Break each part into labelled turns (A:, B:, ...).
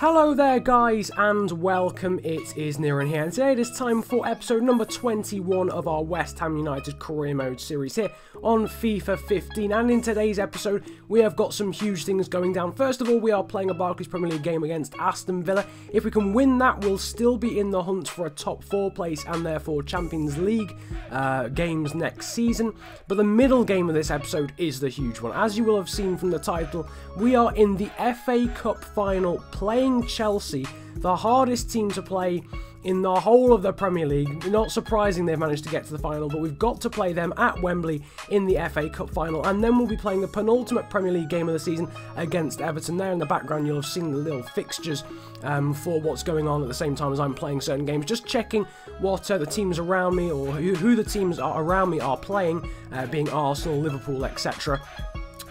A: Hello there guys and welcome, it is Niran here, and today it is time for episode number 21 of our West Ham United Career Mode series here on FIFA 15, and in today's episode we have got some huge things going down. First of all, we are playing a Barclays Premier League game against Aston Villa. If we can win that, we'll still be in the hunt for a top 4 place and therefore Champions League games next season. But the middle game of this episode is the huge one. As you will have seen from the title, we are in the FA Cup final playing Chelsea, the hardest team to play in the whole of the Premier League. Not surprising they've managed to get to the final, but we've got to play them at Wembley in the FA Cup final, and then we'll be playing the penultimate Premier League game of the season against Everton. There in the background you'll have seen the little fixtures for what's going on at the same time as I'm playing certain games, just checking what the teams around me, or who the teams are around me are playing, being Arsenal, Liverpool, etc.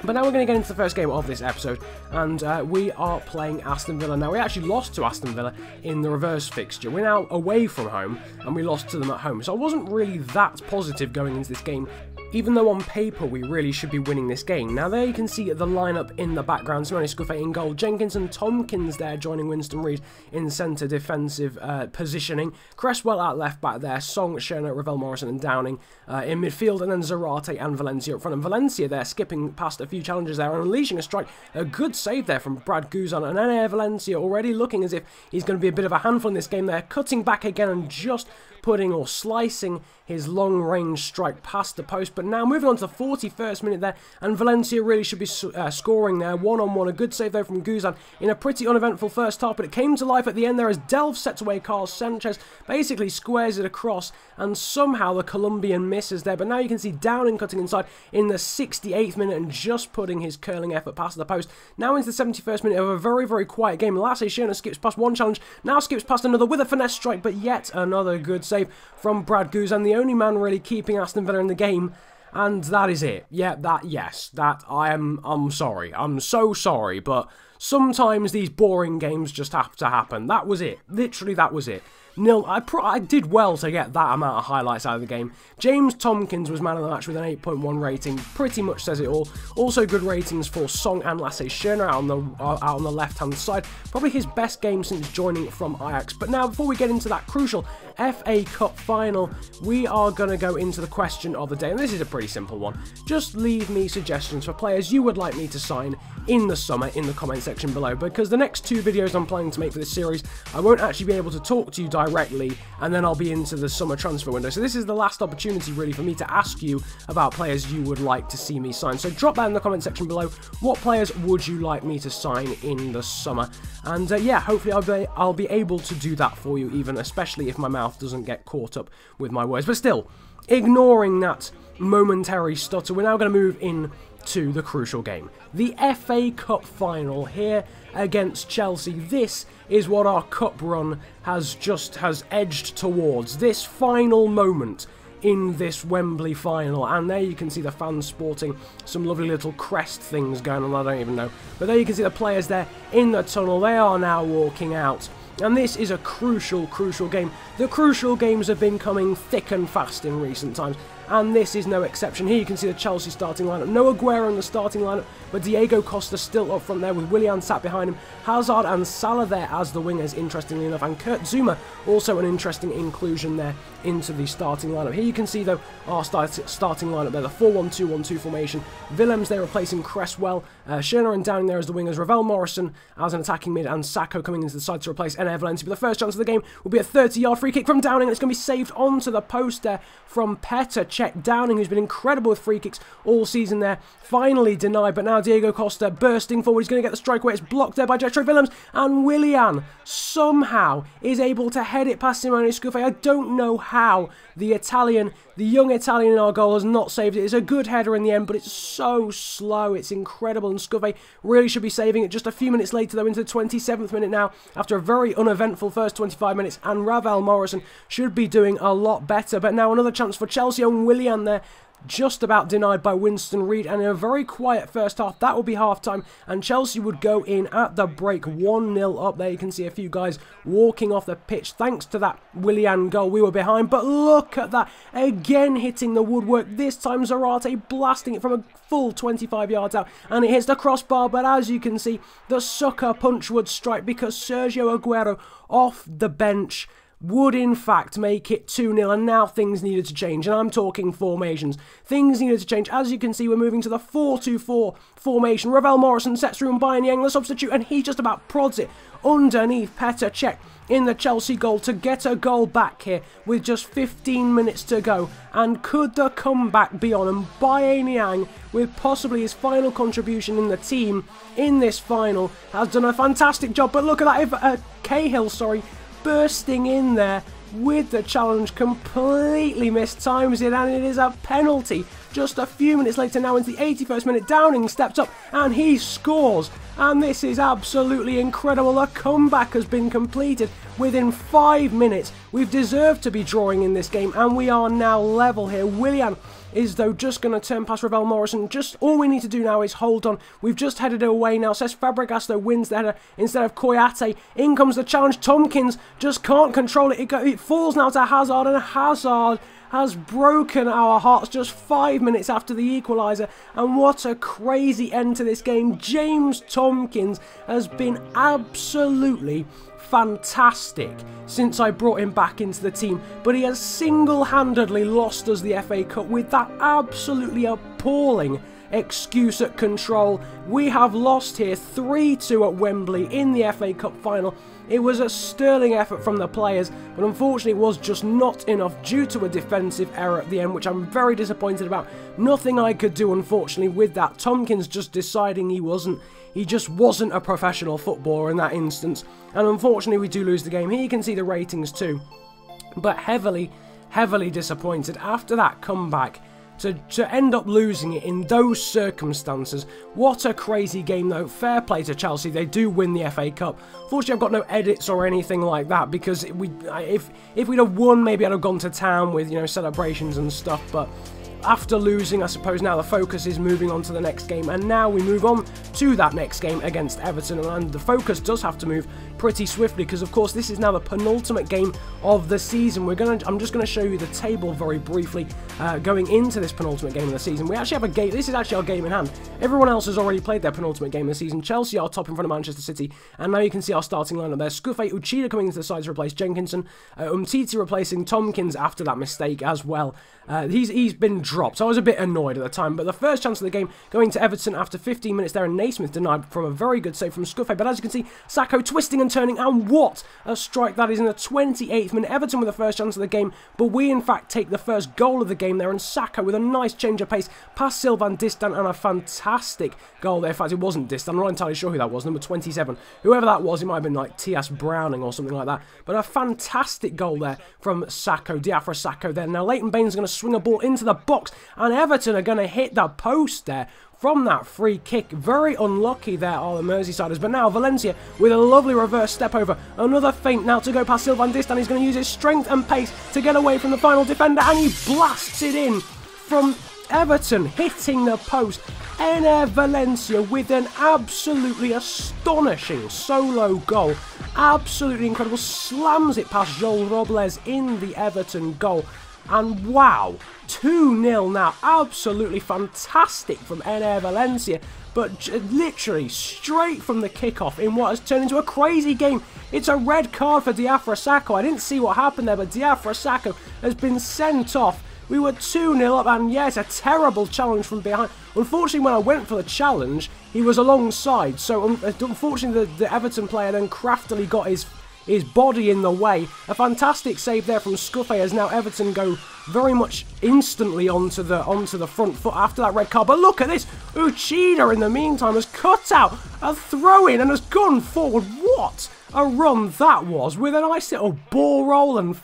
A: But now we're going to get into the first game of this episode, and we are playing Aston Villa. Now, we actually lost to Aston Villa in the reverse fixture. We're now away from home, and we lost to them at home. So I wasn't really that positive going into this game, even though on paper we really should be winning this game. Now there you can see the lineup in the background. Simone Scuffet in goal, Jenkins and Tompkins there joining Winston Reid in centre defensive positioning, Cresswell at left back there, Song, Schöner, Ravel Morrison and Downing in midfield, and then Zarate and Valencia up front. And Valencia there skipping past a few challenges there and unleashing a strike. A good save there from Brad Guzan, and then Valencia already looking as if he's going to be a bit of a handful in this game there, cutting back again and just putting or slicing his long-range strike past the post. But now moving on to the 41st minute there, and Valencia really should be scoring there, one-on-one. A good save though from Guzan in a pretty uneventful first half, but it came to life at the end there as Delph sets away Carlos Sanchez, basically squares it across, and somehow the Colombian misses there. But now you can see Downing cutting inside in the 68th minute and just putting his curling effort past the post. Now into the 71st minute of a very, very quiet game. Lasse Schöner skips past one challenge, now skips past another with a finesse strike, but yet another good save from Brad Guzan, the only man really keeping Aston Villa in the game. And that is it. Yeah, I'm sorry. I'm so sorry, but sometimes these boring games just have to happen. That was it. Literally, that was it. Nil. I did well to get that amount of highlights out of the game. James Tompkins was man of the match with an 8.1 rating. Pretty much says it all. Also good ratings for Song and Lasse Schöner out on the left-hand side. Probably his best game since joining from Ajax. But now, before we get into that crucial FA Cup final, we are going to go into the question of the day. And this is a pretty simple one. Just leave me suggestions for players you would like me to sign in the summer in the comment section below, because the next 2 videos I'm planning to make for this series, I won't actually be able to talk to you directly, and then I'll be into the summer transfer window. So this is the last opportunity really for me to ask you about players you would like to see me sign. So drop that in the comment section below. What players would you like me to sign in the summer? And yeah, hopefully I'll be able to do that for you, even especially if my mouth doesn't get caught up with my words. But still, ignoring that momentary stutter, we're now going to move in to the crucial game, the FA Cup final here against Chelsea. This is what our cup run has edged towards, this final moment in this Wembley final. And there you can see the fans sporting some lovely little crest things going on, I don't even know, but there you can see the players there in the tunnel. They are now walking out, and this is a crucial game. The crucial games have been coming thick and fast in recent times, and this is no exception. Here you can see the Chelsea starting lineup. No Aguero in the starting lineup, but Diego Costa still up front there with Willian sat behind him. Hazard and Salah there as the wingers, interestingly enough, and Kurt Zouma also an interesting inclusion there into the starting lineup. Here you can see though our starting lineup there, the 4-1-2-1-2 formation. Willems there replacing Cresswell, Schöner and Downing there as the wingers, Ravel Morrison as an attacking mid, and Sacco coming into the side to replace Valencia. But the first chance of the game will be a 30-yard free kick from Downing, and it's going to be saved onto the post there from Petr Cech. Downing, who's been incredible with free kicks all season there, finally denied, but now Diego Costa bursting forward. He's going to get the strike away. It's blocked there by Jetro Willems, and Willian somehow is able to head it past Simone Scuffet. I don't know how the young Italian in our goal has not saved it. It's a good header in the end, but it's so slow. It's incredible, and Scuffet really should be saving it. Just a few minutes later, though, into the 27th minute now, after a very uneventful first 25 minutes, and Ravel Morrison should be doing a lot better. But now another chance for Chelsea, and Willian there just about denied by Winston Reid, and in a very quiet first half, that would be half-time, and Chelsea would go in at the break 1-0 up. There you can see a few guys walking off the pitch thanks to that Willian goal. We were behind, but look at that, again hitting the woodwork, this time Zarate blasting it from a full 25 yards out, and it hits the crossbar, but as you can see, the sucker punch would strike because Sergio Aguero off the bench would in fact make it 2-0, and now things needed to change, and I'm talking formations. Things needed to change. As you can see, we're moving to the 4-2-4 formation. Ravel Morrison sets through and Bayern Yang, the substitute, and he just about prods it underneath Petr Cech in the Chelsea goal to get a goal back here with just 15 minutes to go. And could the comeback be on? And Bayern Yang, with possibly his final contribution in the team in this final, has done a fantastic job. But look at that, Cahill, bursting in there with the challenge, completely mistimes it, and it is a penalty. Just a few minutes later, now into the 81st minute, Downing steps up and he scores, and this is absolutely incredible. A comeback has been completed within 5 minutes. We've deserved to be drawing in this game, and we are now level here. Willian is though just going to turn past Ravel Morrison. Just all we need to do now is hold on. We've just headed it away now. Cesc Fabregas though wins the header instead of Koyate. In comes the challenge. Tompkins just can't control it. It falls now to Hazard, and Hazard has broken our hearts just 5 minutes after the equaliser. And what a crazy end to this game. James Tompkins has been absolutely fantastic since I brought him back into the team, but he has single-handedly lost us the FA Cup with that absolutely appalling excuse at control. We have lost here 3-2 at Wembley in the FA Cup final. It was a sterling effort from the players, but unfortunately it was just not enough due to a defensive error at the end, which I'm very disappointed about. Nothing I could do, unfortunately, with that. Tompkins just deciding he just wasn't a professional footballer in that instance, and unfortunately we do lose the game. Here you can see the ratings too, but heavily disappointed after that comeback. To end up losing it in those circumstances. What a crazy game though. Fair play to Chelsea, they do win the FA Cup. Fortunately I've got no edits or anything like that, because if we'd have won, maybe I'd have gone to town with, you know, celebrations and stuff, but after losing, I suppose now the focus is moving on to the next game, and now we move on to that next game against Everton, and the focus does have to move pretty swiftly, because of course this is now the penultimate game of the season. I'm just going to show you the table very briefly going into this penultimate game of the season. We actually have a game. This is actually our game in hand. Everyone else has already played their penultimate game of the season. Chelsea are top in front of Manchester City, and now you can see our starting lineup there. Scuffe Uchida coming into the side to replace Jenkinson, Umtiti replacing Tompkins after that mistake as well. He's been dropped. I was a bit annoyed at the time, but the first chance of the game going to Everton after 15 minutes there, and Naismith denied from a very good save from Scuffe. But as you can see, Sakho twisting and turning, and what a strike that is in the 28th minute. Everton with the first chance of the game, but we in fact take the first goal of the game there, and Sakho with a nice change of pace past Sylvain Distin, and a fantastic goal there. In fact, it wasn't Distin, I'm not entirely sure who that was, number 27. Whoever that was, it might have been like T.S. Browning or something like that, but a fantastic goal there from Sakho, Diafra Sakho there. Now Leighton Baines is going to swing a ball into the box, and Everton are going to hit the post there from that free kick. Very unlucky there are the Merseysiders, but now Valencia with a lovely reverse step over. Another feint now to go past Sylvain Distin. He's going to use his strength and pace to get away from the final defender, and he blasts it in from Everton, hitting the post. Ener Valencia with an absolutely astonishing solo goal. Absolutely incredible. Slams it past Joel Robles in the Everton goal. And wow, 2-0 now. Absolutely fantastic from Ener Valencia. But literally straight from the kickoff in what has turned into a crazy game. It's a red card for Diafra Sakho. I didn't see what happened there, but Diafra Sakho has been sent off. We were 2-0 up, and yes, a terrible challenge from behind. Unfortunately, when I went for the challenge, he was alongside. So unfortunately, the Everton player then craftily got his body in the way. A fantastic save there from Scuffe, as now Everton go very much instantly onto the front foot after that red card. But look at this, Uchida in the meantime has cut out a throw-in and has gone forward. What a run that was, with a nice little ball roll, and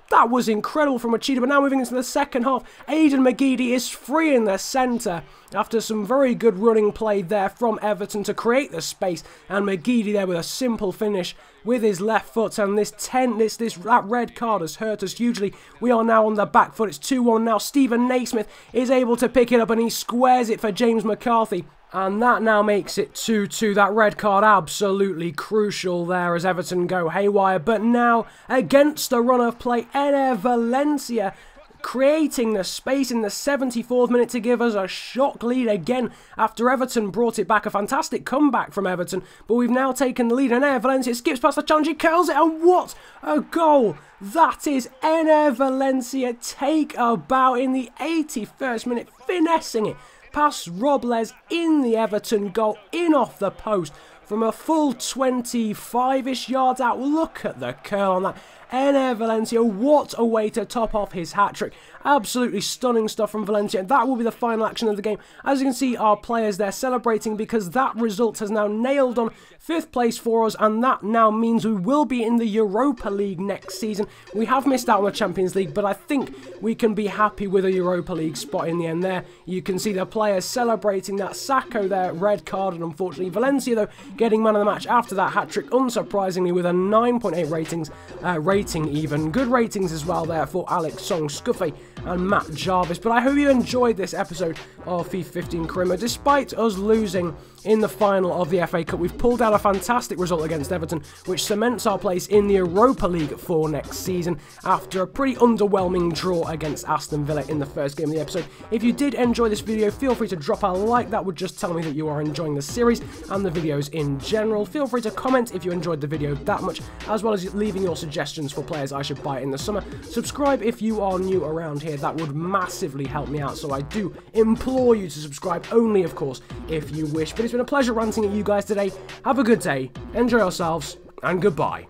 A: That was incredible from Machida, but now moving into the second half, Aidan McGeady is free in the centre after some very good running play there from Everton to create the space, and McGeady there with a simple finish with his left foot, and that red card has hurt us hugely. We are now on the back foot. It's 2-1 now. Stephen Naismith is able to pick it up and he squares it for James McCarthy. And that now makes it 2-2. That red card absolutely crucial there as Everton go haywire. But now, against the run of play, Enner Valencia creating the space in the 74th minute to give us a shock lead again after Everton brought it back. A fantastic comeback from Everton, but we've now taken the lead, and Enner Valencia skips past the challenge, he curls it, and what a goal! That is Enner Valencia take a bow in the 81st minute, finessing it past Robles in the Everton goal, in off the post from a full 25-ish yards out. Look at the curl on that. Enner Valencia, what a way to top off his hat-trick. Absolutely stunning stuff from Valencia. That will be the final action of the game. As you can see, our players there celebrating because that result has now nailed on 5th place for us, and that now means we will be in the Europa League next season. We have missed out on the Champions League, but I think we can be happy with a Europa League spot in the end there. You can see the players celebrating that. Sacco there, red carded, unfortunately. Valencia, though, getting man of the match after that hat-trick, unsurprisingly, with a 9.8 rating even. Good ratings as well there for Alex Song Scuffy and Matt Jarvis. But I hope you enjoyed this episode of FIFA 15 Career. Despite us losing in the final of the FA Cup, we've pulled out a fantastic result against Everton, which cements our place in the Europa League for next season after a pretty underwhelming draw against Aston Villa in the first game of the episode. If you did enjoy this video, feel free to drop a like. That would just tell me that you are enjoying the series and the videos in general. Feel free to comment if you enjoyed the video that much, as well as leaving your suggestions for players I should buy in the summer. Subscribe if you are new around here. That would massively help me out, so I do implore you to subscribe, only of course if you wish. But it's been a pleasure ranting at you guys today. Have a good day, enjoy yourselves, and goodbye.